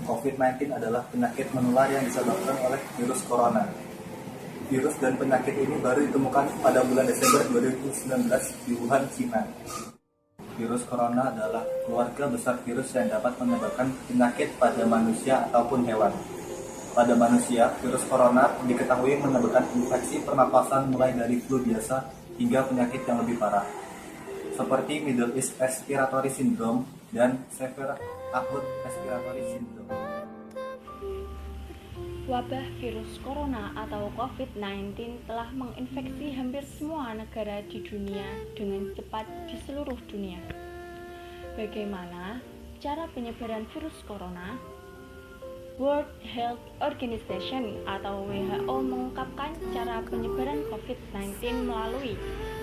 COVID-19 adalah penyakit menular yang disebabkan oleh virus corona. Virus dan penyakit ini baru ditemukan pada bulan Desember 2019 di Wuhan, China. Virus corona adalah keluarga besar virus yang dapat menyebabkan penyakit pada manusia ataupun hewan. Pada manusia, virus corona diketahui menyebabkan infeksi pernapasan mulai dari flu biasa hingga penyakit yang lebih parah, seperti Middle East Respiratory Syndrome dan Severe Acute Respiratory Syndrome. Wabah virus corona atau COVID-19 telah menginfeksi hampir semua negara di dunia dengan cepat di seluruh dunia. Bagaimana cara penyebaran virus corona? World Health Organization atau WHO mengungkapkan cara penyebaran COVID-19 melalui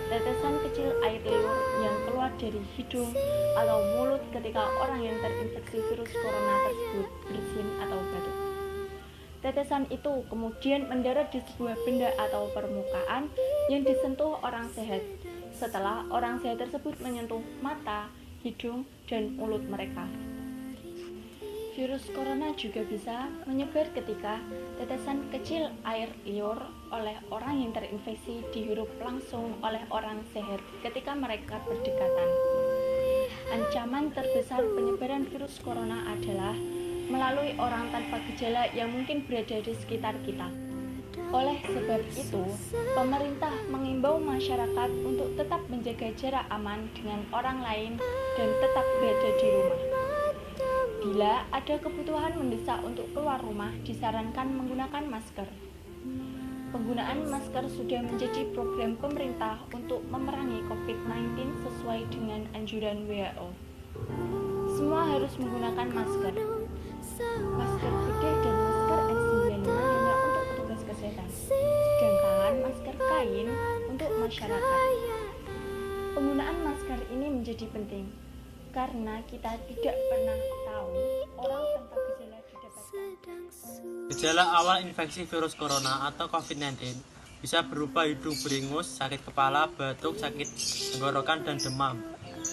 tetesan kecil air liur yang keluar dari hidung atau mulut ketika orang yang terinfeksi virus corona tersebut bersin atau batuk. Tetesan itu kemudian mendarat di sebuah benda atau permukaan yang disentuh orang sehat setelah orang sehat tersebut menyentuh mata, hidung, dan mulut mereka. Virus corona juga bisa menyebar ketika tetesan kecil air liur oleh orang yang terinfeksi dihirup langsung oleh orang sehat ketika mereka berdekatan. Ancaman terbesar penyebaran virus corona adalah melalui orang tanpa gejala yang mungkin berada di sekitar kita. Oleh sebab itu, pemerintah mengimbau masyarakat untuk tetap menjaga jarak aman dengan orang lain dan tetap berada di rumah. Bila ada kebutuhan mendesak untuk keluar rumah, disarankan menggunakan masker. Penggunaan masker sudah menjadi program pemerintah untuk memerangi COVID-19 sesuai dengan anjuran WHO. Semua harus menggunakan masker. Masker putih dan masker N95 hanya untuk petugas kesehatan, sedangkan masker kain untuk masyarakat. Penggunaan masker ini menjadi penting karena kita tidak pernah tahu orang tanpa gejala didapatkan. Gejala awal infeksi virus corona atau COVID-19 bisa berupa hidung beringus, sakit kepala, batuk, sakit tenggorokan, dan demam,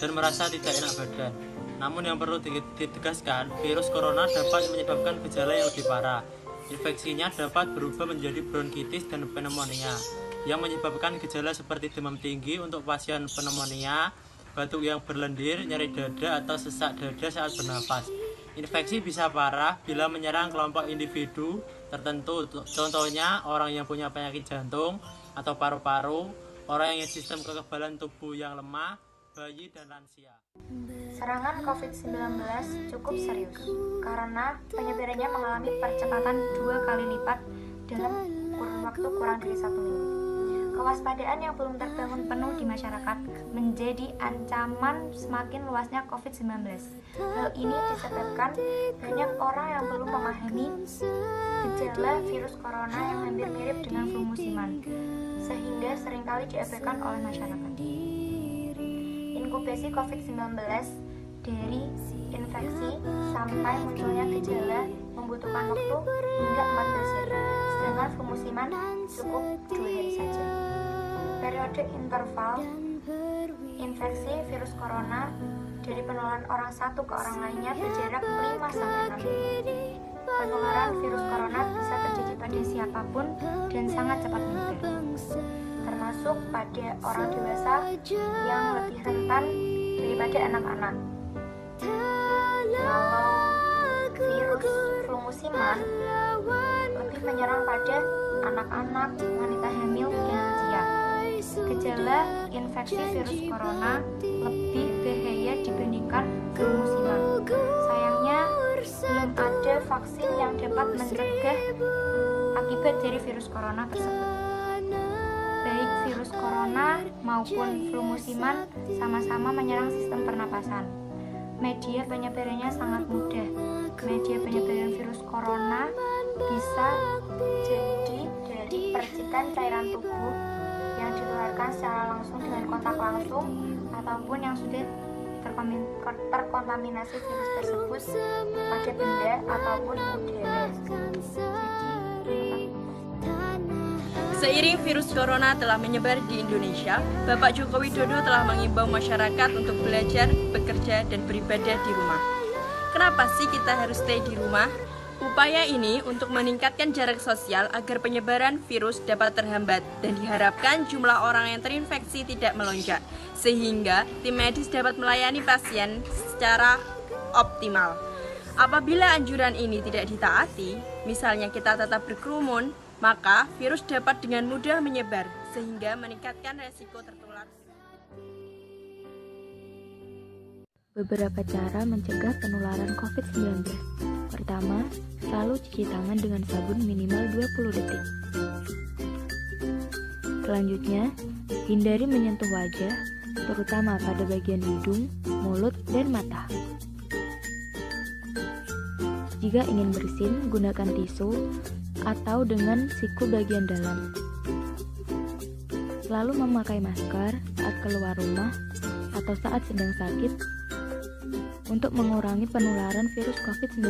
dan merasa tidak enak badan. Namun yang perlu ditegaskan, virus corona dapat menyebabkan gejala yang lebih parah. Infeksinya dapat berubah menjadi bronkitis dan pneumonia, yang menyebabkan gejala seperti demam tinggi untuk pasien pneumonia, batuk yang berlendir, nyeri dada, atau sesak dada saat bernafas. Infeksi bisa parah bila menyerang kelompok individu tertentu, contohnya orang yang punya penyakit jantung atau paru-paru, orang yang sistem kekebalan tubuh yang lemah, bayi, dan lansia. Serangan COVID-19 cukup serius karena penyebarannya mengalami percepatan 2 kali lipat dalam kurun waktu kurang dari 1 minggu. Kewaspadaan yang belum terbangun penuh di masyarakat menjadi ancaman semakin luasnya COVID-19. Hal ini disebabkan banyak orang yang belum memahami gejala virus corona yang hampir mirip dengan flu musiman, sehingga seringkali diabaikan oleh masyarakat. Inkubasi COVID-19 dari infeksi sampai munculnya gejala membutuhkan waktu hingga 14 hari, sedangkan flu musiman cukup 2 hari saja. Periode interval infeksi virus corona dari penularan orang satu ke orang lainnya berjarak 5-6 hari. Penularan virus corona bisa terjadi pada siapapun dan sangat cepat menyebar, termasuk pada orang dewasa yang lebih rentan daripada anak-anak. Kalau virus flu musiman lebih menyerang pada anak-anak, wanita hamil, dan lansia. Gejala infeksi virus corona lebih bahaya dibandingkan flu musiman. Sayangnya, belum ada vaksin yang dapat mencegah akibat dari virus corona tersebut. Baik virus corona maupun flu musiman sama-sama menyerang sistem pernapasan. Media penyebarannya sangat mudah. Media penyebaran virus corona bisa jadi dari percikan cairan tubuh yang ditularkan secara langsung dengan kontak langsung ataupun yang sudah terkontaminasi virus tersebut pada benda ataupun udara. Seiring virus corona telah menyebar di Indonesia, Bapak Joko Widodo telah mengimbau masyarakat untuk belajar, bekerja, dan beribadah di rumah. kenapa sih kita harus stay di rumah? Upaya ini untuk meningkatkan jarak sosial agar penyebaran virus dapat terhambat dan diharapkan jumlah orang yang terinfeksi tidak melonjak, sehingga tim medis dapat melayani pasien secara optimal. Apabila anjuran ini tidak ditaati, misalnya kita tetap berkerumun, maka virus dapat dengan mudah menyebar, sehingga meningkatkan resiko tertular. Beberapa cara mencegah penularan COVID-19. Pertama, selalu cuci tangan dengan sabun minimal 20 detik. Selanjutnya, hindari menyentuh wajah, terutama pada bagian hidung, mulut, dan mata. Jika ingin bersin, gunakan tisu atau dengan siku bagian dalam. Selalu memakai masker saat keluar rumah atau saat sedang sakit untuk mengurangi penularan virus COVID-19.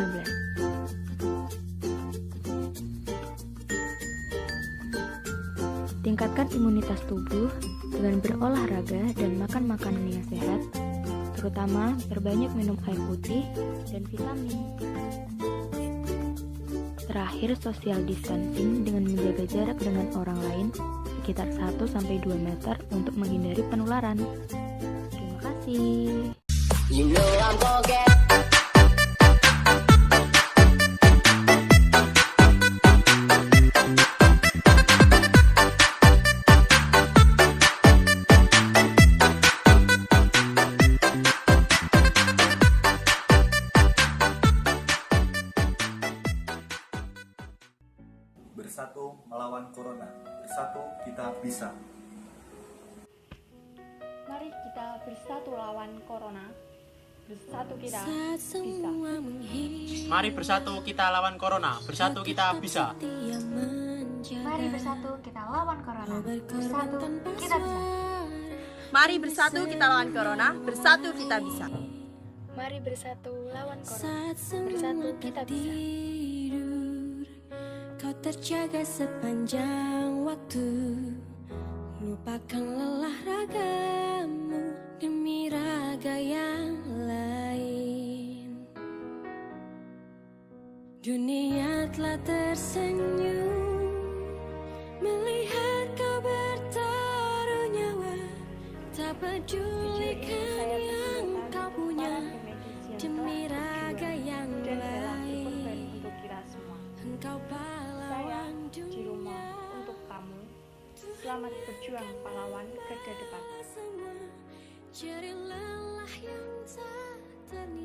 Tingkatkan imunitas tubuh dengan berolahraga dan makan makanan yang sehat, terutama perbanyak minum air putih dan vitamin. Terakhir, social distancing dengan menjaga jarak dengan orang lain sekitar 1-2 meter untuk menghindari penularan. Terima kasih. You know I'm gonna get Bersatu melawan Corona. Bersatu kita bisa. Mari kita bersatu lawan Corona. Bersatu kita bisa. Mari bersatu kita lawan corona. Bersatu kita bisa. Mari bersatu kita lawan corona. Bersatu kita bisa. Mari bersatu kita lawan corona, bersatu kita bisa. Mari bersatu lawan corona. Bersatu kita bisa. Kau terjaga sepanjang waktu, lupakan lelah ragamu demi raga yang lain. Dunia telah tersenyum melihat kau bertaruh nyawa, tak pedulikan yang kau punya demi raga yang lain. Engkau pahlawan Saya di rumah untuk kamu. Selamat berjuang pahlawan garda depan. jadi lelah yang tak terniat.